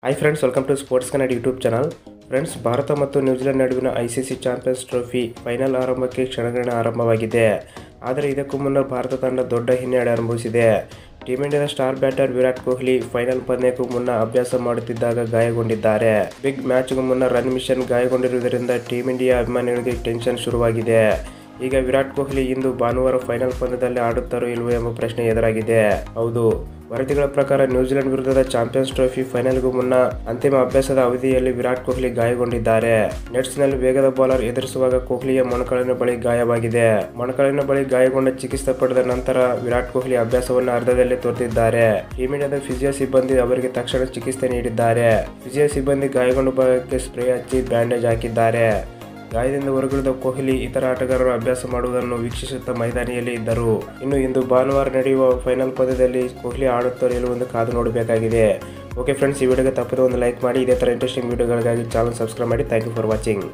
Hi friends, welcome to sports Kannada YouTube channel. Friends, Bharat ಮತ್ತು New Zealand ನಡುವಿನ ICC champions trophy final ಆರಂಭಕ್ಕೆ ಕ್ಷಣಗಣನೆ ಆರಂಭವಾಗಿದೆ. ಆದರೆ ಇದಕ್ಕೂ ಮುನ್ನ ಭಾರತ ತಂಡ ದೊಡ್ಡ ಹಿನ್ನಡೆ ಅನುಭವಿಸಿದೆ. ಟೀಮ್ ಇಂಡಿಯಾದ star batter Virat Kohli final ಪಂದ್ಯಕ್ಕೂ ಮುನ್ನ ಅಭ್ಯಾಸ ಮಾಡುತ್ತಿದ್ದಾಗ ಗಾಯಗೊಂಡಿದ್ದಾರೆ. ಬಿಗ್ ಮ್ಯಾಚ್ಗೂ ಮುನ್ನ ರನ್ ಮಿಷನ್ ಗಾಯಗೊಂಡಿರುವುದರಿಂದ ಟೀಮ್ ಇಂಡಿಯಾ ಅಭಿಮಾನಿಗಳಿಗೆ ಟೆನ್ಷನ್ ಶುರುವಾಗಿದೆ. ಈಗ ವಿರಾಟ್ ಕೊಹ್ಲಿ ಇಂದು ಭಾನುವಾರ ಫೈನಲ್ ಪಂದ್ಯದಲ್ಲಿ ಆಡುತ್ತಾರೋ ಇಲ್ಲವೋ ಎಂಬ ಪ್ರಶ್ನೆ ಎದುರಾಗಿದೆ. ಹೌದು, ವರದಿಗಳ ಪ್ರಕಾರ ನ್ಯೂಜಿಲೆಂಡ್ ವಿರುದ್ಧದ ಚಾಂಪಿಯನ್ಸ್ ಟ್ರೋಫಿ ಫೈನಲ್ಗೂ ಮುನ್ನ ಅಂತಿಮ ಅಭ್ಯಾಸದ ಅವಧಿಯಲ್ಲಿ ವಿರಾಟ್ ಕೊಹ್ಲಿ ಗಾಯಗೊಂಡಿದ್ದಾರೆ. ನೆಟ್ಸ್ನಲ್ಲಿ ವೇಗದ ಬೌಲರ್ ಎದುರಿಸುವಾಗ ಕೊಹ್ಲಿಯ ಮೊಣಕಾಲಿನ ಬಳಿ ಗಾಯವಾಗಿದೆ. ಮೊಣಕಾಲಿನ ಬಳಿ ಗಾಯಗೊಂಡ ಚಿಕಿತ್ಸೆ ಪಡೆದ ನಂತರ ವಿರಾಟ್ ಕೊಹ್ಲಿ ಅಭ್ಯಾಸವನ್ನು ಅರ್ಧದಲ್ಲೇ ತೊರೆದಿದ್ದಾರೆ. ಟೀಮ್ ಇಂಡಿಯಾದ ಫಿಸಿಯೋ ಸಿಬ್ಬಂದಿ ಅವರಿಗೆ ತಕ್ಷಣ ಚಿಕಿತ್ಸೆ ನೀಡಿದ್ದಾರೆ. ಫಿಸಿಯೋ ಸಿಬ್ಬಂದಿ ಗಾಯಗೊಂಡ ಭಾಗಕ್ಕೆ ಸ್ಪ್ರೇ ಹಚ್ಚಿ ಬ್ಯಾಂಡೇಜ್ ಹಾಕಿದ್ದಾರೆ. ಗಾಯದಿಂದ ಹೊರಗುಳಿದ ಕೊಹ್ಲಿ ಇತರ ಆಟಗಾರರು ಅಭ್ಯಾಸ ಮಾಡುವುದನ್ನು ವೀಕ್ಷಿಸುತ್ತಾ ಮೈದಾನಿಯಲ್ಲಿ ಇದ್ದರು. ಇಂದು ಭಾನುವಾರ ನಡೆಯುವ ಫೈನಲ್ ಪಂದ್ಯದಲ್ಲಿ ಕೊಹ್ಲಿ ಆಡುತ್ತಾರೋ ಇಲ್ಲವೆಂದು ಕಾದು ನೋಡಬೇಕಾಗಿದೆ. ಓಕೆ ಫ್ರೆಂಡ್ಸ್, ಈ ವಿಡಿಯೋಗೆ ತಪ್ಪದೆ ಒಂದು ಲೈಕ್ ಮಾಡಿ. ಇದೇ ಥರ ಇಂಟ್ರೆಸ್ಟಿಂಗ್ ವಿಡಿಯೋಗಳಿಗಾಗಿ ಚಾನಲ್ ಸಬ್ಸ್ಕ್ರೈಬ್ ಮಾಡಿ. Thank you for watching.